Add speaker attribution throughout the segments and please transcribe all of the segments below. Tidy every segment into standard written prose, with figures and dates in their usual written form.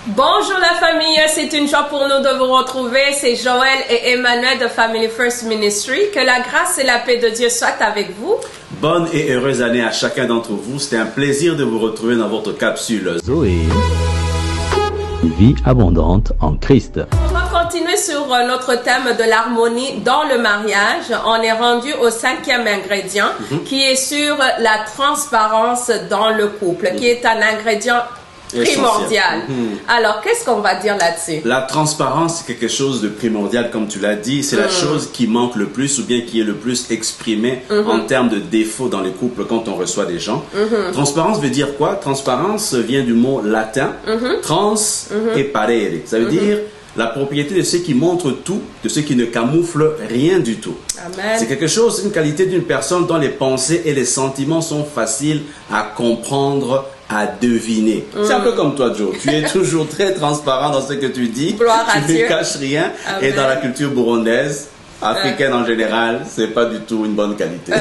Speaker 1: Bonjour la famille, c'est une joie pour nous de vous retrouver. C'est Joël et Emmanuel de Family First Ministry. Que la grâce et la paix de Dieu soient avec vous.
Speaker 2: Bonne et heureuse année à chacun d'entre vous. C'était un plaisir de vous retrouver dans votre capsule
Speaker 3: Zoé, vie abondante en Christ.
Speaker 1: On va continuer sur notre thème de l'harmonie dans le mariage. On est rendu au 5e ingrédient qui est sur la transparence dans le couple, qui est un ingrédient primordial. Alors, qu'est-ce qu'on va dire là-dessus?
Speaker 2: La transparence, c'est quelque chose de primordial, comme tu l'as dit. C'est la chose qui manque le plus ou bien qui est le plus exprimée en termes de défauts dans les couples quand on reçoit des gens. Transparence veut dire quoi? Transparence vient du mot latin trans et parere. Ça veut dire la propriété de ceux qui montrent tout, de ceux qui ne camouflent rien du tout.
Speaker 1: Amen.
Speaker 2: C'est quelque chose, une qualité d'une personne dont les pensées et les sentiments sont faciles à comprendre, à deviner. C'est un peu comme toi, Joe. Tu es toujours très transparent dans ce que tu dis.
Speaker 1: Gloire à
Speaker 2: tu
Speaker 1: Dieu.
Speaker 2: ne caches rien.
Speaker 1: Amen.
Speaker 2: Et dans la culture burundaise, africaine en général, c'est pas du tout une bonne qualité.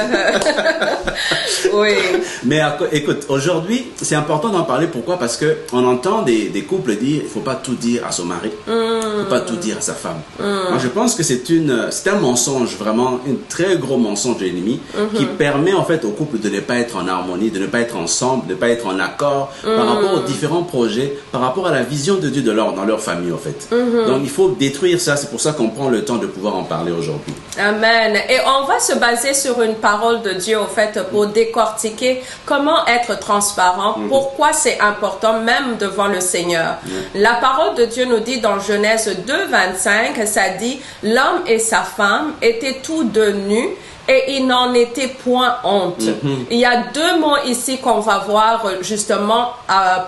Speaker 1: Oui.
Speaker 2: Mais écoute, aujourd'hui, c'est important d'en parler. Pourquoi? Parce que on entend des couples dire, il faut pas tout dire à son mari, il faut pas tout dire à sa femme. Moi, je pense que c'est un mensonge, vraiment, un très gros mensonge de l'ennemi qui permet en fait au couple de ne pas être en harmonie, de ne pas être ensemble, de ne pas être en accord par rapport aux différents projets, par rapport à la vision de Dieu dans leur famille en fait. Donc, il faut détruire ça. C'est pour ça qu'on prend le temps de pouvoir en parler aujourd'hui.
Speaker 1: Amen. Et on va se baser sur une parole de Dieu, au fait, pour décortiquer comment être transparent, pourquoi c'est important, même devant le Seigneur. La parole de Dieu nous dit dans Genèse 2:25, ça dit, l'homme et sa femme étaient tous deux nus, et il n'en était point honte. Il y a deux mots ici qu'on va voir justement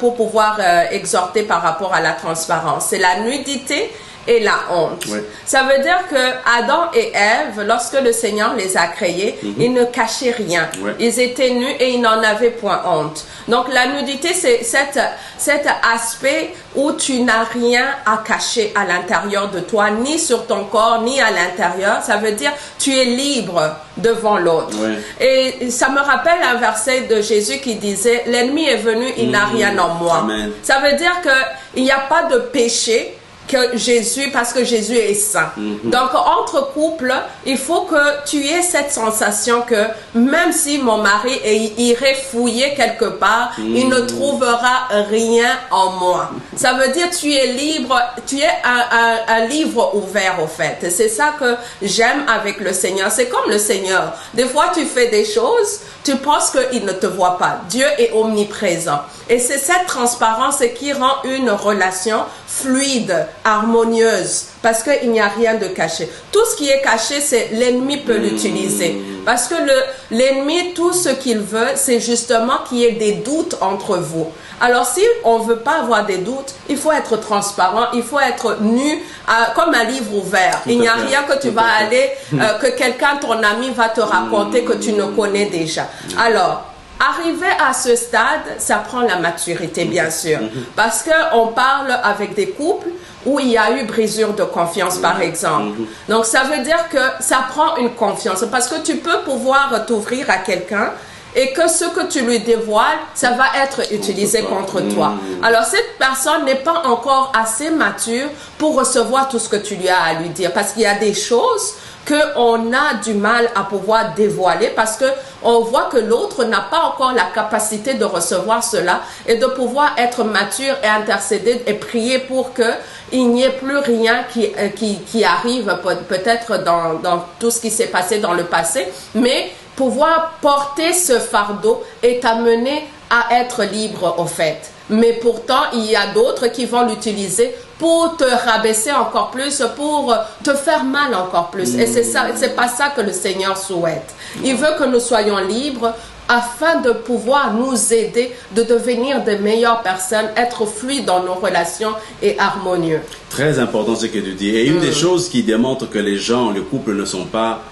Speaker 1: pour pouvoir exhorter par rapport à la transparence. C'est la nudité et la honte.
Speaker 2: Oui.
Speaker 1: Ça veut dire que Adam et Ève, lorsque le Seigneur les a créés, ils ne cachaient rien.
Speaker 2: Oui.
Speaker 1: Ils étaient nus et ils n'en avaient point honte. Donc la nudité, c'est cet aspect où tu n'as rien à cacher à l'intérieur de toi, ni sur ton corps, ni à l'intérieur. Ça veut dire tu es libre devant l'autre.
Speaker 2: Oui.
Speaker 1: Et ça me rappelle un verset de Jésus qui disait, l'ennemi est venu, il n'a rien en moi.
Speaker 2: Amen.
Speaker 1: Ça veut dire qu'il n'y a pas de péché que Jésus, parce que Jésus est saint. Donc, entre couples, il faut que tu aies cette sensation que même si mon mari irait fouiller quelque part, il ne trouvera rien en moi. Ça veut dire tu es libre, tu es un livre ouvert au fait. C'est ça que j'aime avec le Seigneur. C'est comme le Seigneur. Des fois, tu fais des choses, tu penses qu'il ne te voit pas. Dieu est omniprésent. Et c'est cette transparence qui rend une relation fluide, harmonieuse, parce qu'il n'y a rien de caché. Tout ce qui est caché, c'est l'ennemi peut l'utiliser. Parce que l'ennemi, tout ce qu'il veut, c'est justement qu'il y ait des doutes entre vous. Alors, si on ne veut pas avoir des doutes, il faut être transparent, il faut être nu, comme un livre ouvert. Il n'y a rien que tu vas aller, que quelqu'un, ton ami, va te raconter que tu ne connais déjà. Alors, arriver à ce stade, ça prend la maturité, bien sûr. Parce qu'on parle avec des couples où il y a eu brisure de confiance, par exemple. Donc, ça veut dire que ça prend une confiance. Parce que tu peux pouvoir t'ouvrir à quelqu'un et que ce que tu lui dévoiles, ça va être utilisé contre toi. Alors, cette personne n'est pas encore assez mature pour recevoir tout ce que tu lui as à lui dire. Parce qu'il y a des choses qu'on a du mal à pouvoir dévoiler parce que on voit que l'autre n'a pas encore la capacité de recevoir cela et de pouvoir être mature et intercéder et prier pour que il n'y ait plus rien qui arrive peut-être dans tout ce qui s'est passé dans le passé, mais pouvoir porter ce fardeau et t'amener à être libre au fait. Mais pourtant, il y a d'autres qui vont l'utiliser pour te rabaisser encore plus, pour te faire mal encore plus. Et c'est pas ça que le Seigneur souhaite. Il veut que nous soyons libres afin de pouvoir nous aider de devenir de meilleures personnes, être fluides dans nos relations et harmonieux.
Speaker 2: Très important ce que tu dis. Et une des choses qui démontre que les gens, le couple ne sont pas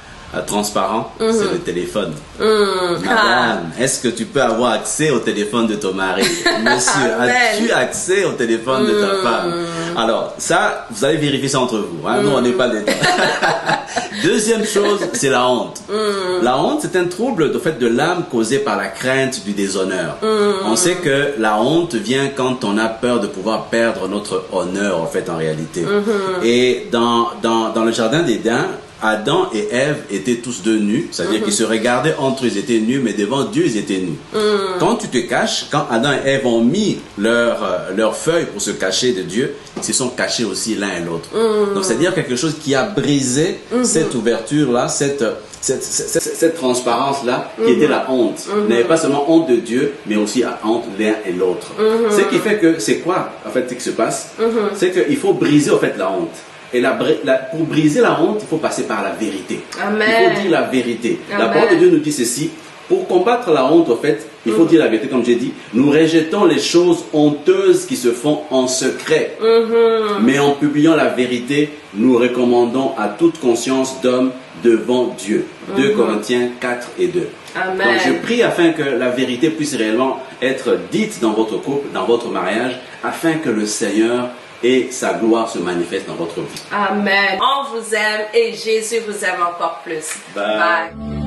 Speaker 2: transparent, c'est le téléphone. Madame, est-ce que tu peux avoir accès au téléphone de ton mari? Monsieur, as-tu accès au téléphone de ta femme? Alors, ça, vous allez vérifier ça entre vous. Hein? Nous, on n'est pas dedans. Deuxième chose, c'est la honte. La honte, c'est un trouble de l'âme causé par la crainte du déshonneur. On sait que la honte vient quand on a peur de pouvoir perdre notre honneur, en fait, en réalité. Et dans le jardin d'Éden, Adam et Ève étaient tous deux nus, c'est-à-dire qu'ils se regardaient entre eux, ils étaient nus, mais devant Dieu, ils étaient nus. Quand tu te caches, quand Adam et Ève ont mis leurs feuilles pour se cacher de Dieu, ils se sont cachés aussi l'un et l'autre. Donc, c'est-à-dire quelque chose qui a brisé cette ouverture-là, cette transparence-là, qui était la honte. Ils n'avaient pas seulement honte de Dieu, mais aussi honte l'un et l'autre. Ce qui fait que, c'est quoi, en fait, ce qui se passe? C'est qu'il faut briser, en fait, la honte. Et pour briser la honte, il faut passer par la vérité.
Speaker 1: Amen.
Speaker 2: Il faut dire la vérité.
Speaker 1: Amen.
Speaker 2: La parole de Dieu nous dit ceci. Pour combattre la honte, en fait, il faut dire la vérité, comme j'ai dit. Nous rejetons les choses honteuses qui se font en secret. Mais en publiant la vérité, nous recommandons à toute conscience d'homme devant Dieu. 2 Corinthiens 4 et 2.
Speaker 1: Amen.
Speaker 2: Donc je prie afin que la vérité puisse réellement être dite dans votre couple, dans votre mariage, afin que le Seigneur et sa gloire se manifeste dans votre vie.
Speaker 1: Amen. On vous aime et Jésus vous aime encore plus.
Speaker 2: Bye.
Speaker 1: Bye.